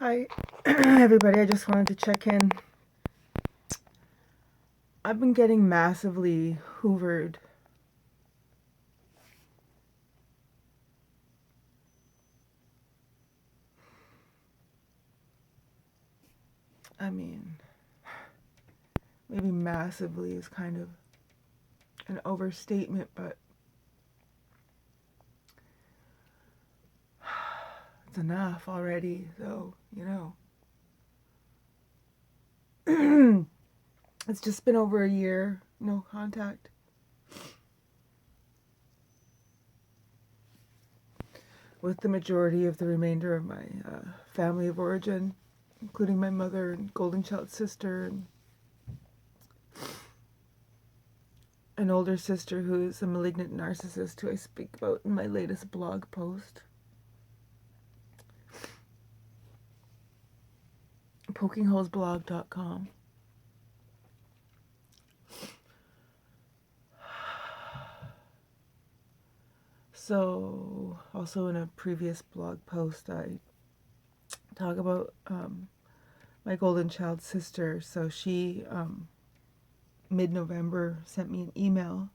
Hi, everybody. I just wanted to check in. I've been getting massively hoovered. I mean, maybe massively is kind of an overstatement, but it's enough already, so, it's just been over a year, no contact. With the majority of the remainder of my family of origin, including my mother and golden child sister and an older sister who is a malignant narcissist who I speak about in my latest blog post. pokingholesblog.com. So, also in a previous blog post, I talk about my golden child sister. So she, mid-November, sent me an email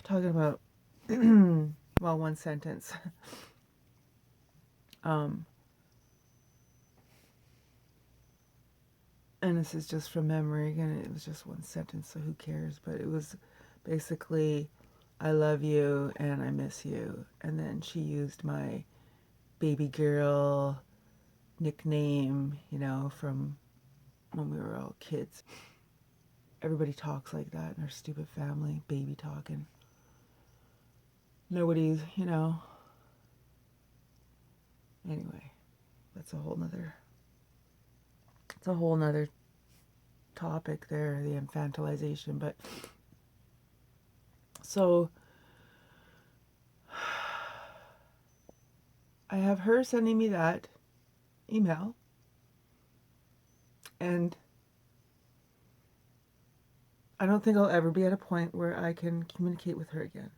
talking about, well, one sentence. And this is just from memory. Again, it was just one sentence, so who cares? But it was basically, I love you and I miss you. And then she used my baby girl nickname, from when we were all kids. Everybody talks like that in our stupid family, baby talking. Nobody's, Anyway, that's a whole nother topic there, the infantilization. But so I have her sending me that email, and I don't think I'll ever be at a point where I can communicate with her again,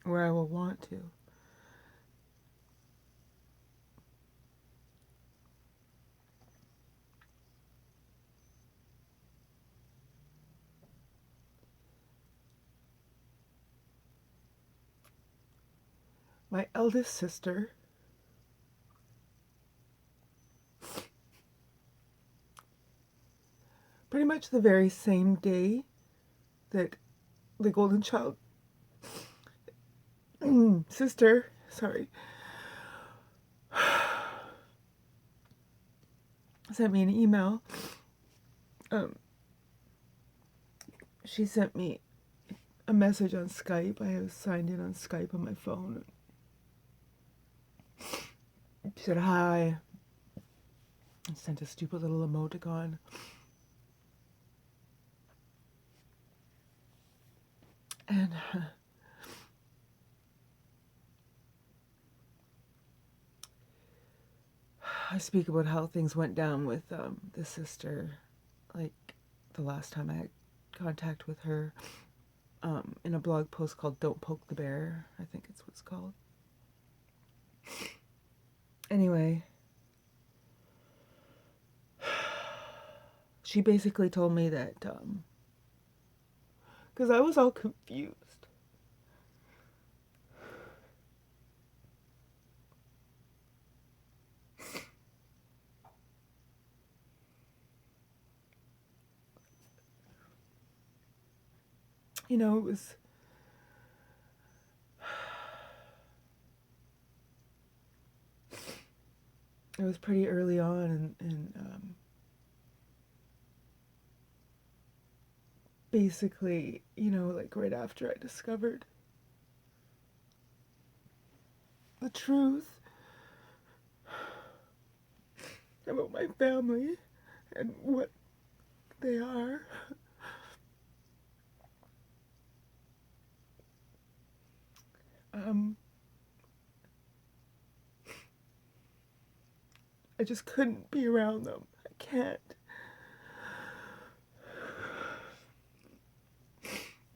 where I will want to. My eldest sister pretty much the very same day that the golden child sister, sent me an email. She sent me a message on Skype. I was signed in on Skype on my phone. She said hi and sent a stupid little emoticon. And I speak about how things went down with the sister, like the last time I had contact with her, in a blog post called Don't Poke the Bear. I think it's what it's called. Anyway, she basically told me that, because I was all confused. It was pretty early on, and basically, like right after I discovered the truth about my family and what they are. I just couldn't be around them. I can't.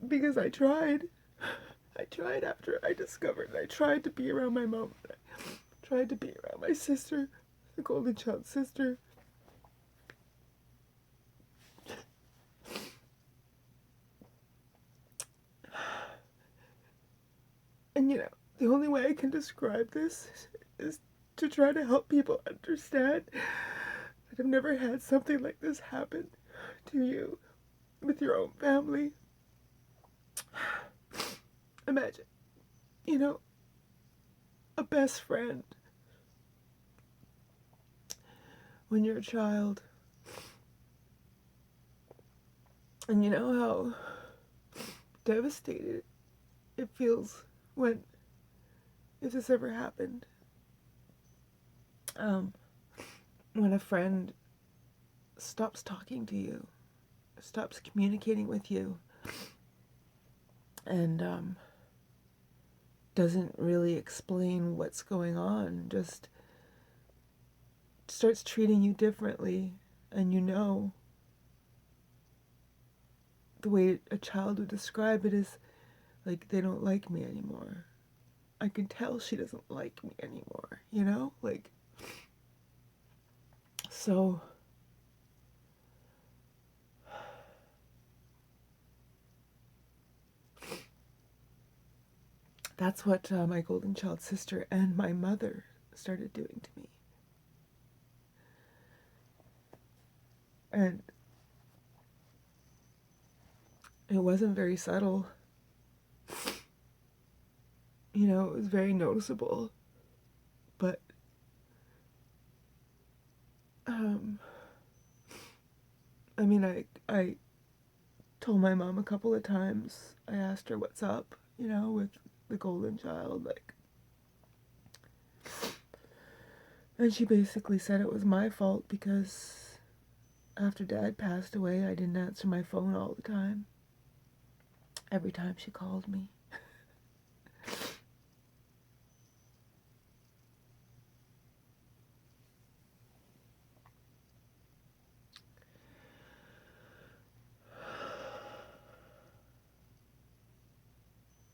Because I tried. I tried after I discovered, I tried to be around my mom. I tried to be around my sister, the golden child sister. And you know, the only way I can describe this is to try to help people understand that I've never had something like this happen to you with your own family. Imagine, you know, a best friend when you're a child. And you know how devastated it feels when, if this ever happened, when a friend stops talking to you, stops communicating with you, and doesn't really explain what's going on, just starts treating you differently, and you know, the way a child would describe it is like, they don't like me anymore. I can tell she doesn't like me anymore, you know? Like, so that's what my golden child sister and my mother started doing to me. And it wasn't very subtle. You know, it was very noticeable. But I mean, I told my mom a couple of times. I asked her what's up, you know, with the golden child, like, and she basically said it was my fault because after Dad passed away, I didn't answer my phone all the time. Every time she called me.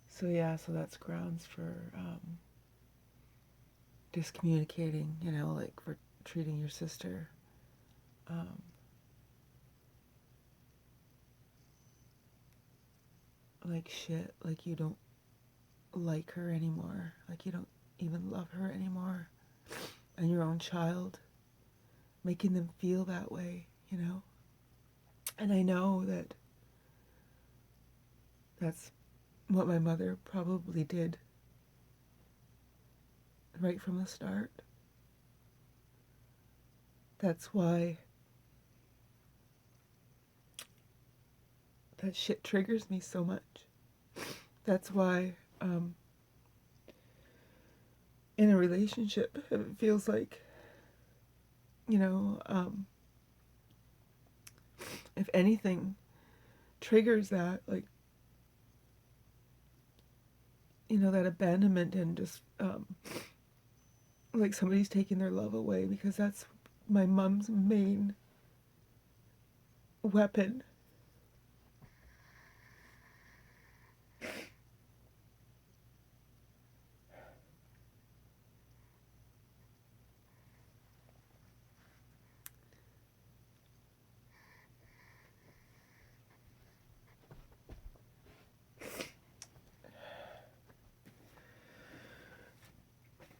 So yeah, so that's grounds for discommunicating, you know, like for treating your sister like shit, like you don't like her anymore, like you don't even love her anymore, and your own child, making them feel that way, you know. And I know that that's what my mother probably did right from the start. That's why that shit triggers me so much. That's why in a relationship, it feels like, you know, if anything triggers that, like, you know, that abandonment and just like somebody's taking their love away, because that's my mom's main weapon.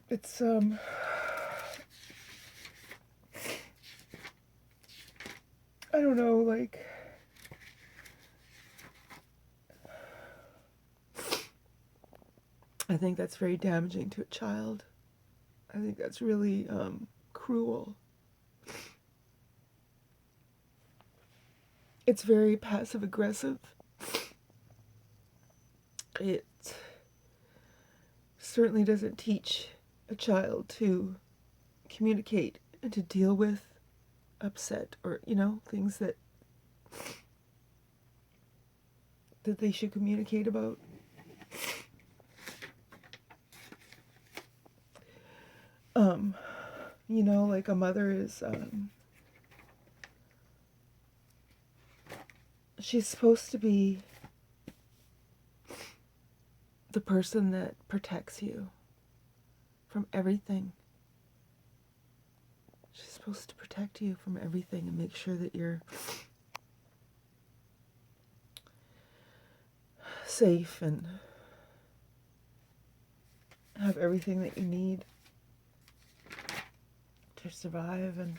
It's I don't know, like, I think that's very damaging to a child. I think that's really cruel. It's very passive aggressive. It certainly doesn't teach a child to communicate and to deal with upset, or, you know, things that they should communicate about. You know, like a mother is she's supposed to be the person that protects you from everything. She's supposed to protect you from everything and make sure that you're safe and have everything that you need to survive and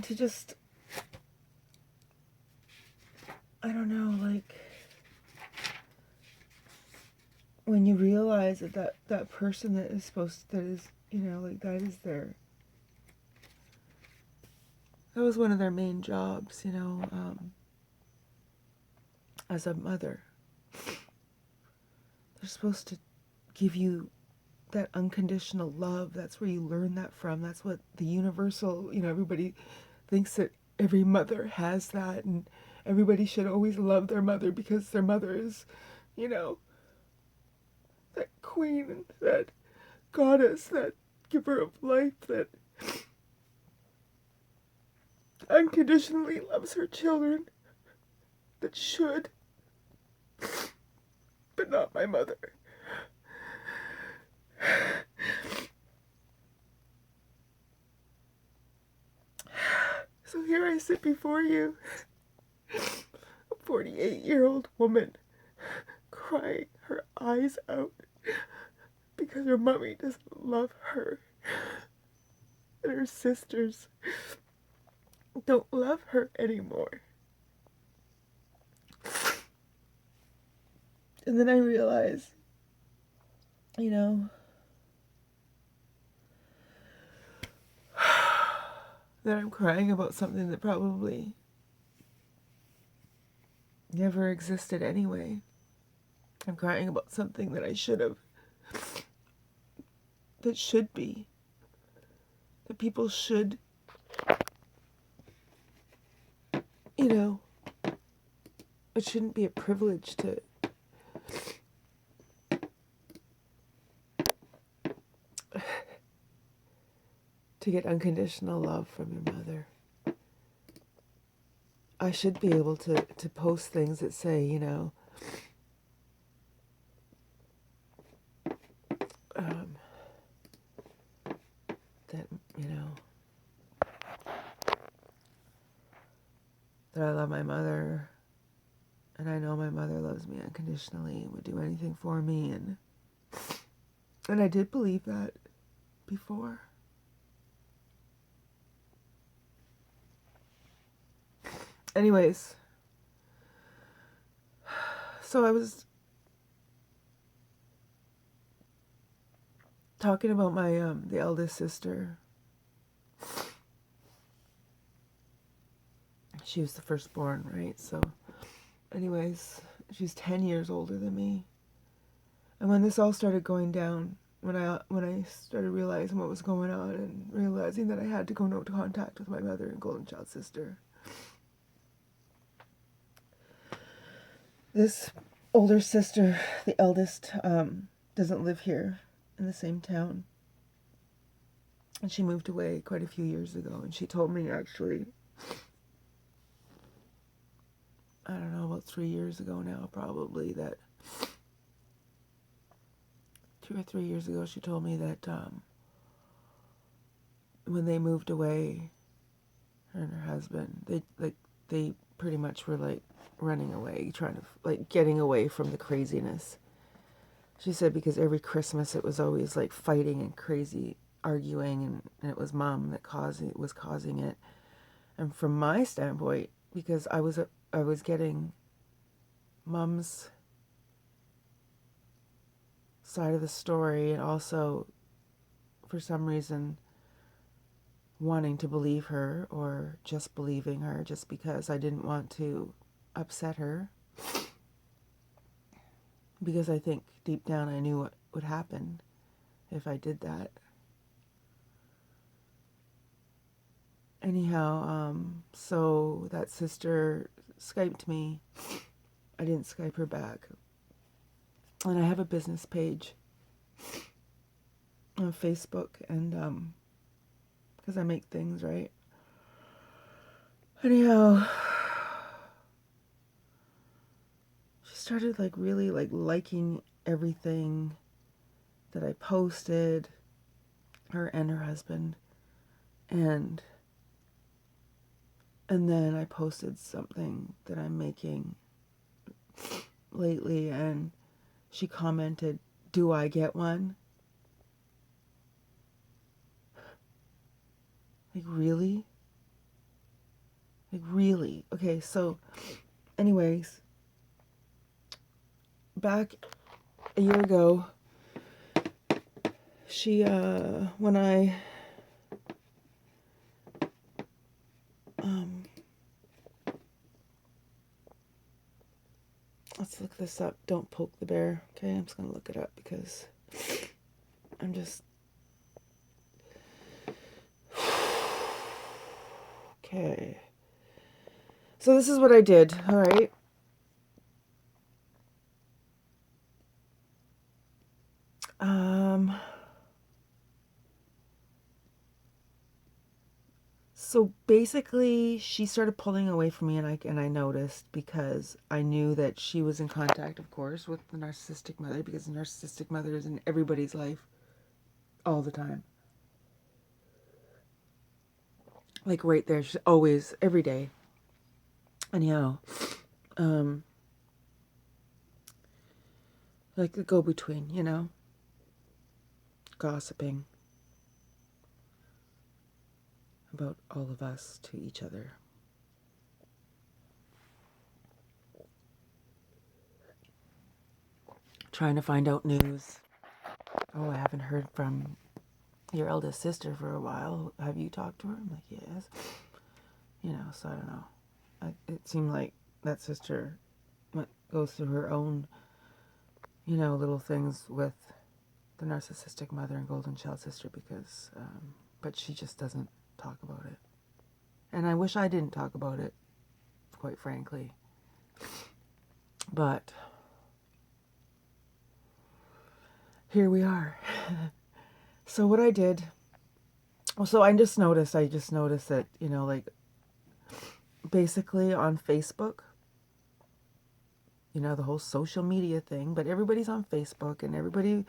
to just, I don't know, like, when you realize that person that is that is, like, that is that was one of their main jobs, as a mother. They're supposed to give you that unconditional love. That's where you learn that from. That's what the universal, everybody thinks that every mother has that, and everybody should always love their mother because their mother is, that queen, that goddess, that giver of life, that unconditionally loves her children, that should, but not my mother. So here I sit before you, a 48-year-old woman, crying her eyes out because her mommy doesn't love her, and her sisters don't love her anymore. And then I realize, that I'm crying about something that probably never existed anyway. I'm crying about something that I should have, that should be, that people should, it shouldn't be a privilege to get unconditional love from your mother. I should be able to post things that say, that, that I love my mother, and I know my mother loves me unconditionally and would do anything for me, and I did believe that before. Anyways, so I was talking about my the eldest sister. She was the firstborn, right? So anyways, she's 10 years older than me. And when this all started going down, when I started realizing what was going on and realizing that I had to go into contact with my mother and golden child sister, this older sister, the eldest, doesn't live here in the same town. And she moved away quite a few years ago. And she told me, actually, I don't know, about 3 years ago now, probably, that 2 or 3 years ago, she told me that when they moved away, her and her husband, they pretty much were like running away, trying to, like, getting away from the craziness. She said because every Christmas it was always like fighting and crazy arguing, and it was Mom that was causing it. And from my standpoint, because I was getting Mom's side of the story, and also for some reason wanting to believe her, or just believing her just because I didn't want to upset her, because I think deep down I knew what would happen if I did that. Anyhow, so that sister Skyped me. I didn't Skype her back. And I have a business page on Facebook, and because I make things, right? Anyhow, she started like really like liking everything that I posted, her and her husband. And then I posted something that I'm making lately, and she commented, "Do I get one?" Like, really? Like, really? Okay, so anyways, back a year ago, she when I let's look this up. Don't poke the bear. Okay, I'm just gonna look it up because I'm just okay. So this is what I did. All right. So basically, she started pulling away from me, and I noticed because I knew that she was in contact, of course, with the narcissistic mother, because the narcissistic mother is in everybody's life all the time, like right there. She's always every day. Anyhow, um, like the go-between, gossiping about all of us to each other. Trying to find out news. Oh, I haven't heard from your eldest sister for a while. Have you talked to her? I'm like, yes. So I don't know. It seemed like that sister goes through her own, little things with the narcissistic mother and golden child sister because, but she just doesn't talk about it. And I wish I didn't talk about it, quite frankly. But here we are. So what I did, so I just noticed that, like basically on Facebook, the whole social media thing, but everybody's on Facebook and everybody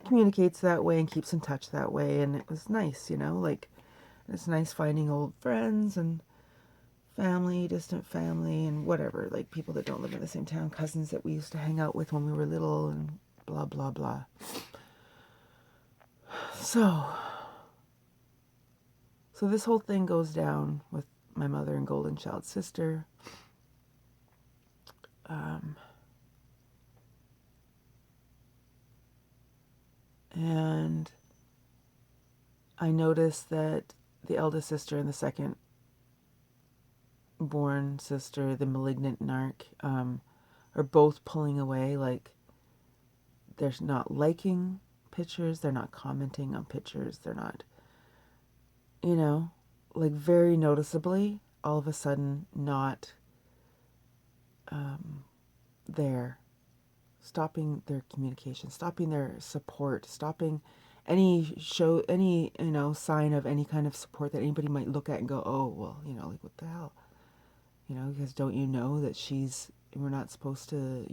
communicates that way and keeps in touch that way. And it was nice, like it's nice finding old friends and family, distant family, and whatever, like people that don't live in the same town, cousins that we used to hang out with when we were little, and blah, blah, blah. So this whole thing goes down with my mother and golden child sister. And I noticed that the eldest sister and the second born sister, the malignant narc, are both pulling away. Like, they're not liking pictures, they're not commenting on pictures, they're not, like very noticeably, all of a sudden, not there. Stopping their communication, stopping their support, stopping any sign of any kind of support that anybody might look at and go, oh, well, like what the hell? Because don't you know that we're not supposed to,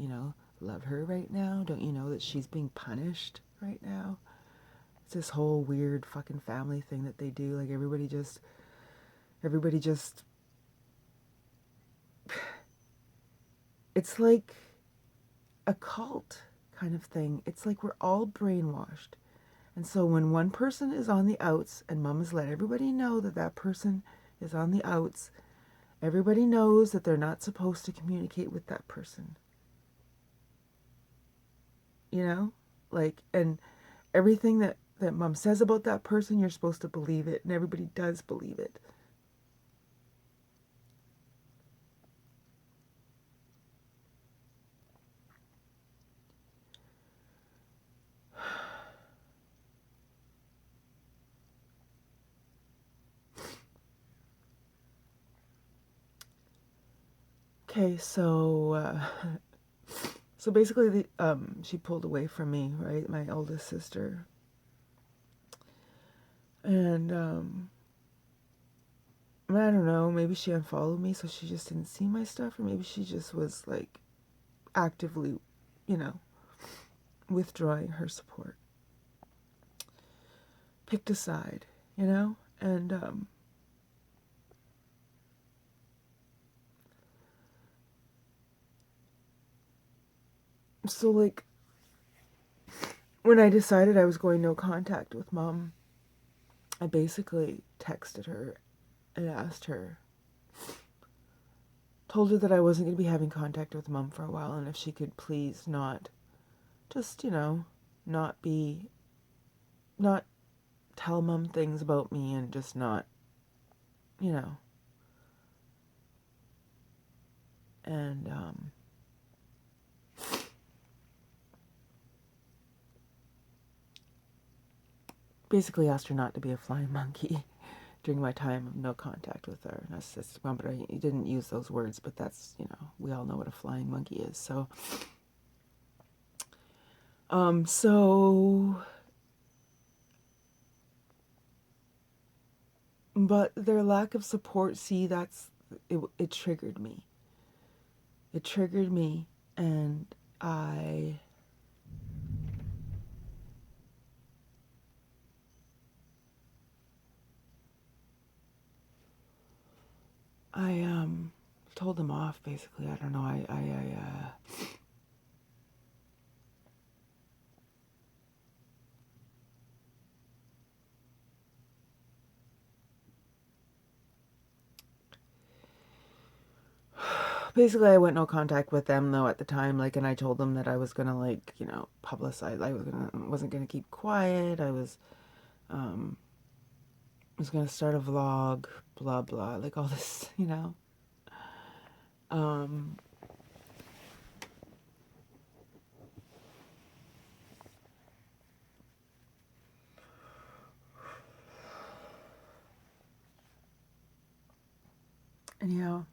love her right now? Don't you know that she's being punished right now? It's this whole weird fucking family thing that they do. Like everybody just, it's like a cult kind of thing. It's like we're all brainwashed. And so when one person is on the outs, and mom has let everybody know that that person is on the outs, everybody knows that they're not supposed to communicate with that person. Like, and everything that mom says about that person, you're supposed to believe it, and everybody does believe it. Okay, so basically, she pulled away from me, right? My oldest sister, and I don't know, maybe she unfollowed me so she just didn't see my stuff, or maybe she just was like actively, you know, withdrawing her support. Picked a side, you know? And so like when I decided I was going no contact with Mom, I basically texted her and asked her, told her that I wasn't going to be having contact with Mom for a while, and if she could please not just, you know, not tell Mom things about me, and just not, you know. And basically asked her not to be a flying monkey during my time of no contact with our narcissistic mom. But I didn't use those words, but that's, you know, we all know what a flying monkey is. So but their lack of support, see, it triggered me. It triggered me, and I told them off, basically. I don't know. Basically, I went no contact with them though at the time, like, and I told them that I was gonna, like, you know, publicize. Wasn't gonna keep quiet. I was gonna start a vlog, blah blah, like all this, you know. Anyhow,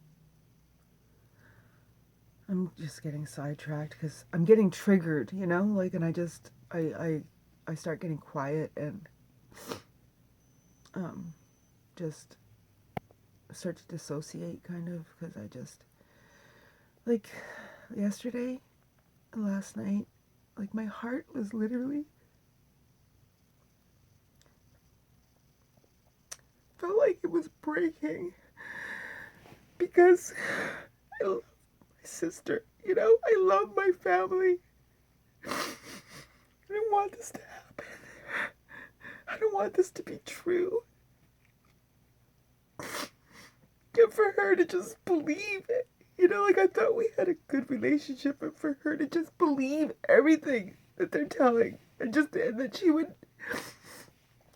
I'm just getting sidetracked because I'm getting triggered, you know, like, and I start getting quiet and just start to dissociate, kind of, because I just, like, yesterday, last night, like, my heart was literally, felt like it was breaking, because I love my sister, you know, I love my family. I don't want this to happen. I don't want this to be true. And for her to just believe it. You know, like, I thought we had a good relationship, but for her to just believe everything that they're telling, and that she would,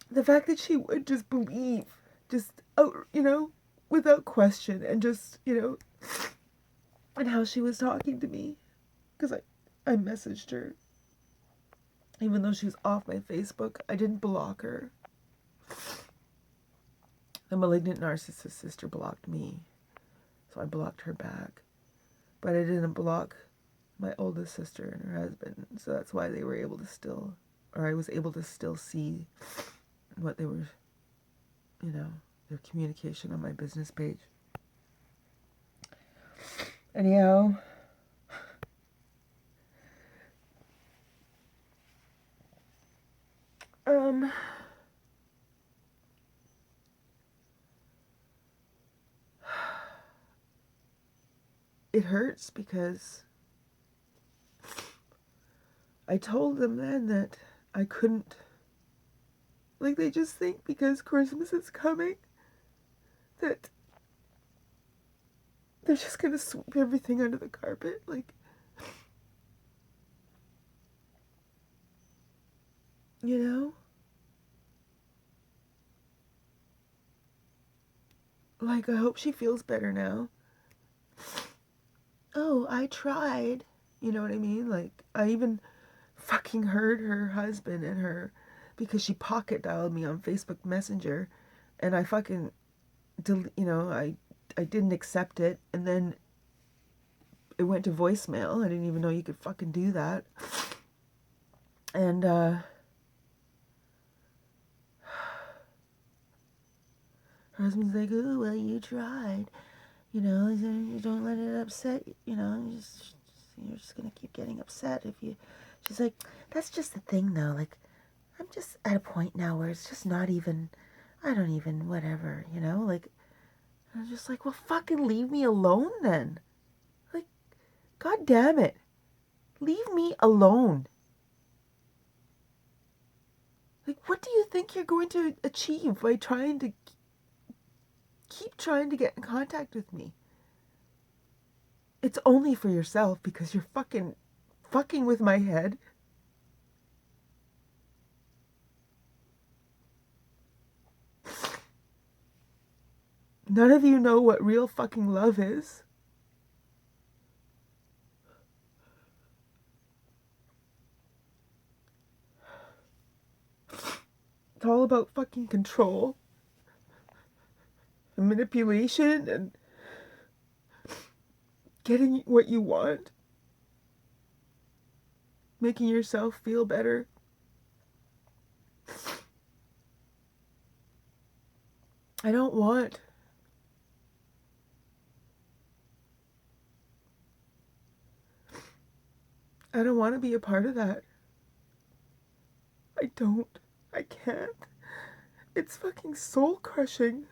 the fact that she would just believe, just, you know, without question, and just, you know, and how she was talking to me, because I messaged her, even though she was off my Facebook. I didn't block her. The malignant narcissist sister blocked me, so I blocked her back. But I didn't block my oldest sister and her husband, so that's why they were able to still, or I was able to still see what they were, you know, their communication on my business page. Anyhow, it hurts because I told them then that I couldn't, like, they just think because Christmas is coming that they're just gonna sweep everything under the carpet, like, you know? Like, I hope she feels better now. Oh, I tried. You know what I mean? Like, I even fucking heard her husband and her, because she pocket dialed me on Facebook Messenger, and I fucking, you know, I didn't accept it, and then it went to voicemail. I didn't even know you could fucking do that. And Her husband's like, oh, well, you tried. You know, you don't let it upset, you know, you're just going to keep getting upset if you... She's like, that's just the thing, though. Like, I'm just at a point now where it's just not even, I don't even, whatever, you know? Like, I'm just like, well, fucking leave me alone then. Like, God damn it. Leave me alone. Like, what do you think you're going to achieve by trying to keep trying to get in contact with me? It's only for yourself because you're fucking with my head. None of you know what real fucking love is. It's all about fucking control and manipulation and getting what you want. Making yourself feel better. I don't want to be a part of that. I don't. I can't. It's fucking soul crushing.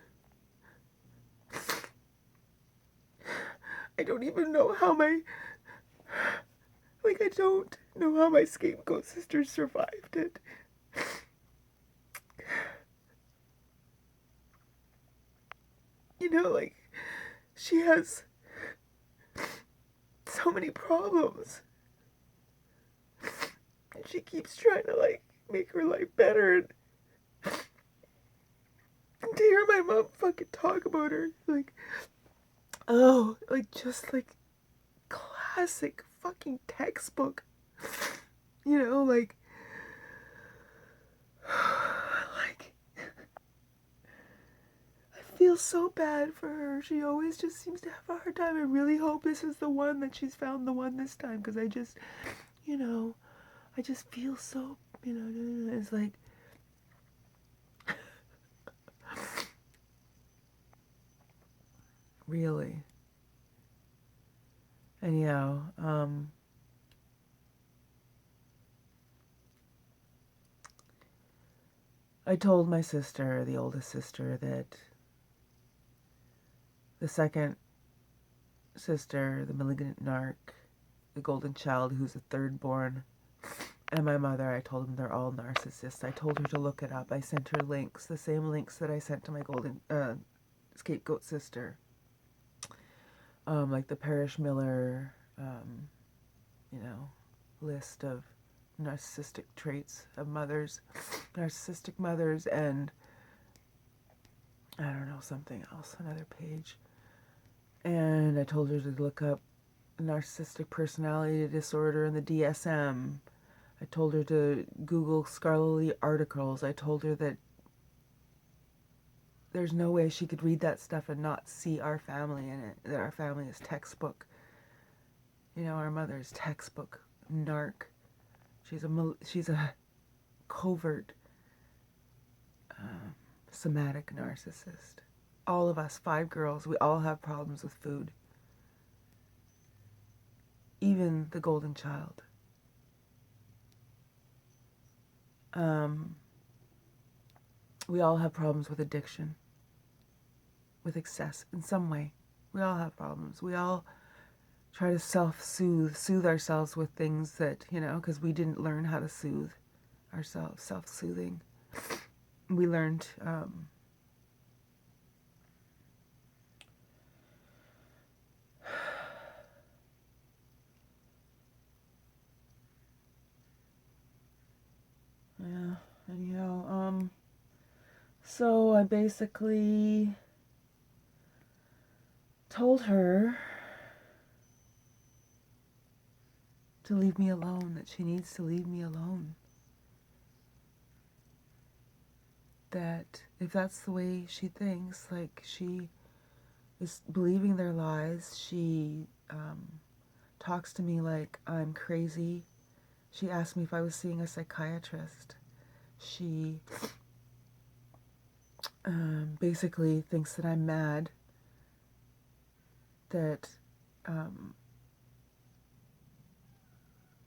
I don't even know how I don't know how my scapegoat sister survived it. You know, like, she has so many problems. And she keeps trying to, like, make her life better. And to hear my mom fucking talk about her, like, oh, like, just, like, classic fucking textbook. You know, like, I feel so bad for her. She always just seems to have a hard time. I really hope this is the one, that she's found the one this time, because I just, you know, I just feel so, you know, it's like, really. Anyhow, I told my sister, the oldest sister, that the second sister, the malignant narc, the golden child who's the third born, and my mother, I told them they're all narcissists. I told her to look it up. I sent her links, the same links that I sent to my golden scapegoat sister. Like the Parrish Miller, you know, list of narcissistic traits of mothers, narcissistic mothers, and I don't know, something else, another page. And I told her to look up narcissistic personality disorder and the DSM. I told her to Google scholarly articles. I told her that there's no way she could read that stuff and not see our family in it, that our family is textbook. You know, our mother is textbook narc. She's a covert, somatic narcissist. All of us, 5 girls, we all have problems with food. Even the golden child. We all have problems with addiction, with excess in some way. We all have problems. We all try to soothe ourselves with things that, you know, because we didn't learn how to soothe ourselves, self-soothing. We learned yeah, anyhow, so I basically told her to leave me alone, that she needs to leave me alone. That if that's the way she thinks, like she is believing their lies, she talks to me like I'm crazy. She asked me if I was seeing a psychiatrist. She basically thinks that I'm mad that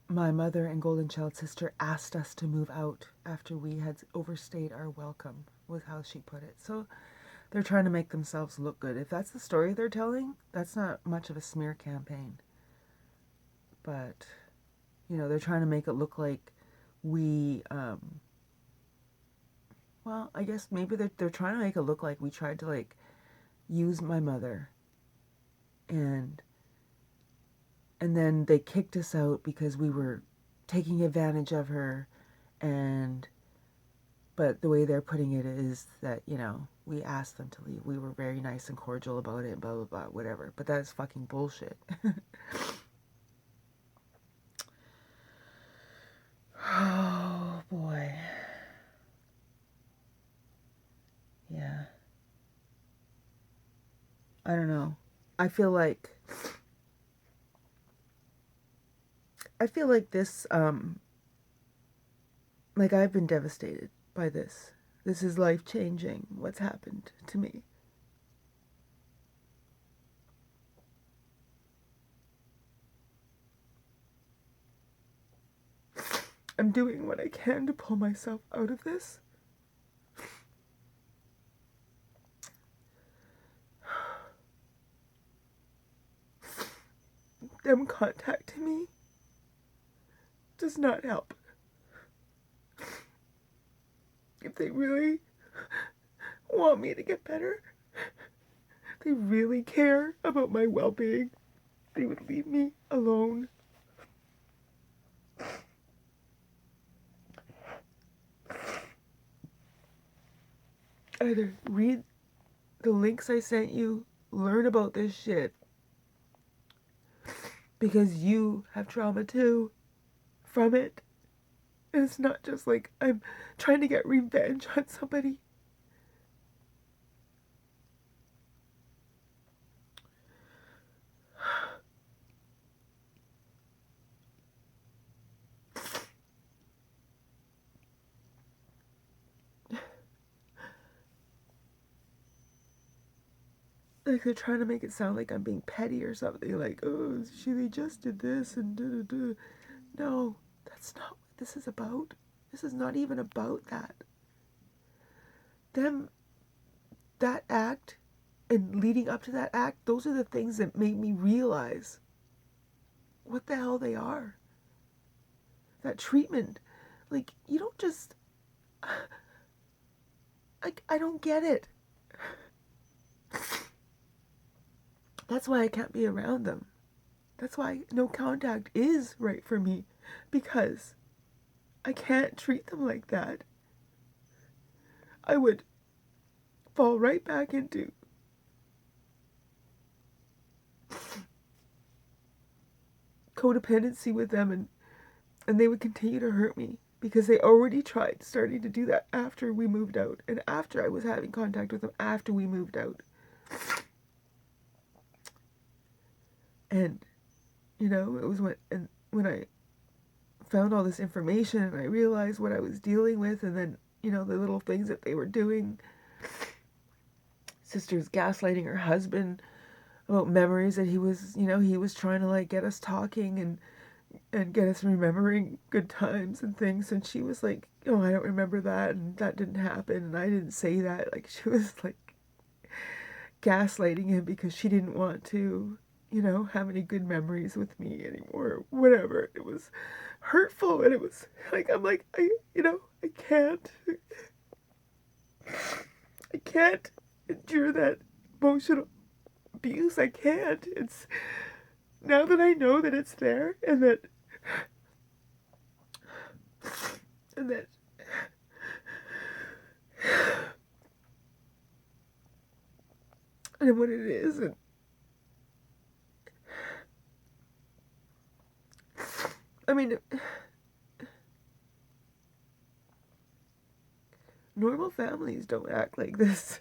my mother and golden child sister asked us to move out after we had overstayed our welcome, was how she put it. So they're trying to make themselves look good. If that's the story they're telling, that's not much of a smear campaign. But, you know, they're trying to make it look like we, well, I guess maybe they're trying to make it look like we tried to, like, use my mother. And then they kicked us out because we were taking advantage of her. But the way they're putting it is that, you know, we asked them to leave. We were very nice and cordial about it, blah, blah, blah, whatever. But that is fucking bullshit. Oh, boy. Yeah. I don't know. I feel like this, like I've been devastated by this. This is life-changing, what's happened to me. I'm doing what I can to pull myself out of this. Them contacting me does not help. If they really want me to get better, they really care about my well-being, they would leave me alone. Either read the links I sent you, learn about this shit, because you have trauma too from it. And it's not just like I'm trying to get revenge on somebody. Like they're trying to make it sound like I'm being petty or something. Like, oh, they just did this and da da da. No, that's not what this is about. This is not even about that. That act and leading up to that act, those are the things that made me realize what the hell they are. That treatment. Like, you don't just... I don't get it. That's why I can't be around them. That's why no contact is right for me. Because I can't treat them like that. I would fall right back into codependency with them, and they would continue to hurt me because they already tried starting to do that after we moved out and after I was having contact with them after we moved out. And, you know, it was when I found all this information and I realized what I was dealing with, and then, you know, the little things that they were doing. Sister's gaslighting her husband about memories that he was trying to, like, get us talking and get us remembering good times and things. And she was like, oh, I don't remember that, and that didn't happen, and I didn't say that. Like, she was, like, gaslighting him because she didn't want to, you know, have any good memories with me anymore, whatever. It was hurtful, and it was, like, I'm like, I can't endure that emotional abuse. I can't. It's, now that I know that it's there, and that and what it is, and I mean, normal families don't act like this.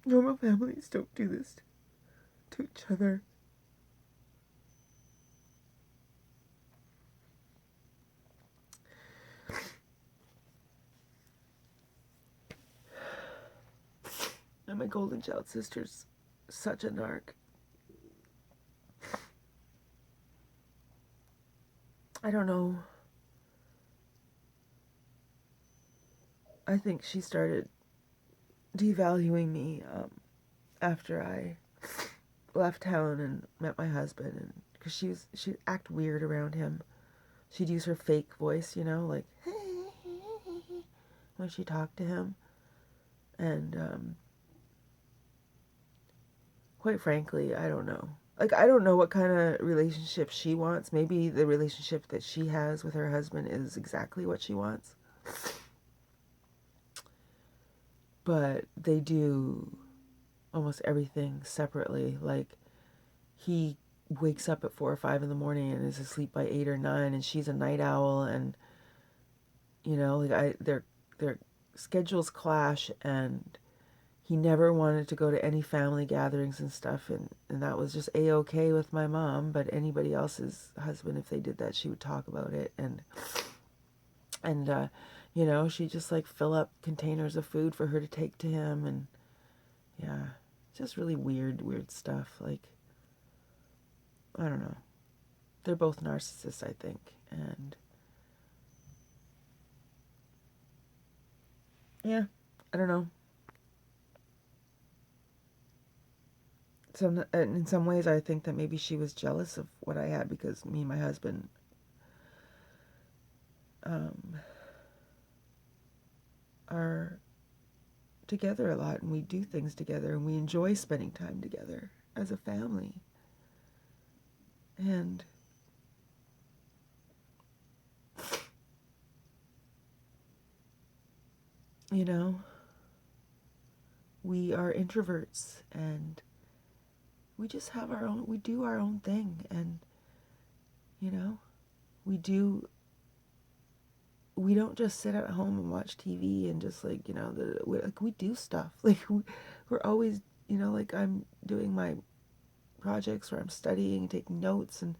Normal families don't do this to each other. my golden child sister's such a narc. I don't know. I think she started devaluing me after I left town and met my husband, and because she'd act weird around him. She'd use her fake voice, you know, like when she talked to him. And quite frankly, I don't know. Like, I don't know what kind of relationship she wants. Maybe the relationship that she has with her husband is exactly what she wants. But they do almost everything separately. Like, he wakes up at 4 or 5 in the morning and is asleep by 8 or 9, and she's a night owl, and you know, like their schedules clash, and he never wanted to go to any family gatherings and stuff, and that was just a-okay with my mom. But anybody else's husband, if they did that, she would talk about it, and you know, she'd just like fill up containers of food for her to take to him, and yeah, just really weird stuff. Like, I don't know. They're both narcissists, I think, and yeah, I don't know. In some ways, I think that maybe she was jealous of what I had, because me and my husband are together a lot, and we do things together, and we enjoy spending time together as a family. And you know, we are introverts, and we just have we do our own thing, and you know, we don't just sit at home and watch TV and just like, you know, we do stuff. Like, we're always, you know, like I'm doing my projects where I'm studying, taking notes, and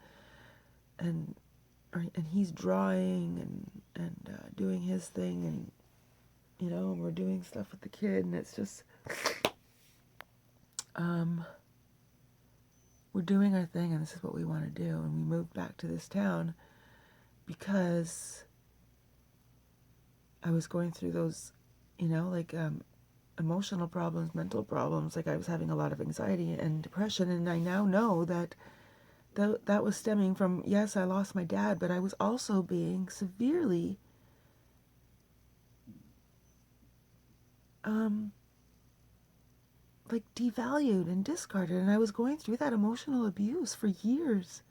he's drawing and doing his thing, and you know, and we're doing stuff with the kid, and it's just we're doing our thing, and this is what we want to do. And we moved back to this town because I was going through those, you know, like emotional problems, mental problems. Like, I was having a lot of anxiety and depression, and I now know that that was stemming from, yes, I lost my dad, but I was also being severely like devalued and discarded, and I was going through that emotional abuse for years,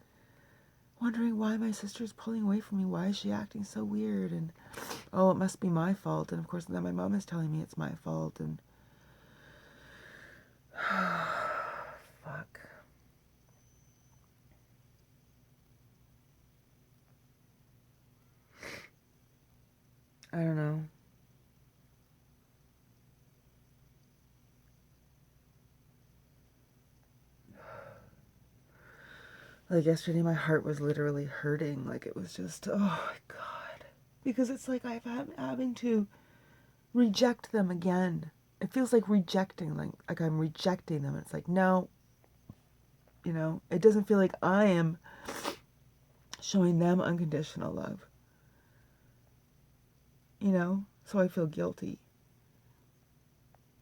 wondering why my sister's pulling away from me, why is she acting so weird, and oh, it must be my fault. And of course then my mom is telling me it's my fault, and fuck. I don't know. Like, yesterday my heart was literally hurting. Like, it was just, oh my God. Because it's like I'm having to reject them again. It feels like rejecting, like I'm rejecting them. It's like, no, you know, it doesn't feel like I am showing them unconditional love. You know? So I feel guilty.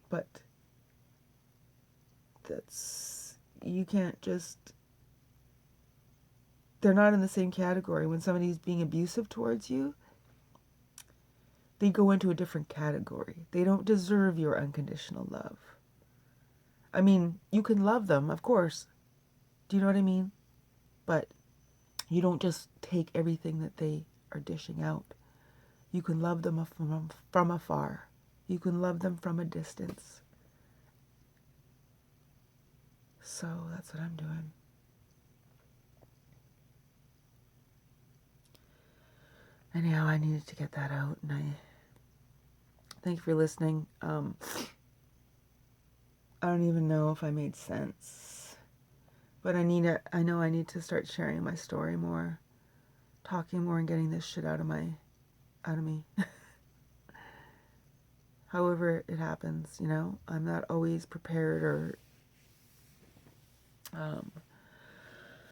But you can't just, they're not in the same category. When somebody's being abusive towards you, they go into a different category. They don't deserve your unconditional love. I mean, you can love them, of course. Do you know what I mean? But you don't just take everything that they are dishing out. You can love them from afar. You can love them from a distance. So that's what I'm doing. Anyhow, I needed to get that out, and I thank you for listening. I don't even know if I made sense, but I know I need to start sharing my story more, talking more, and getting this shit out of me. however it happens, I'm not always prepared or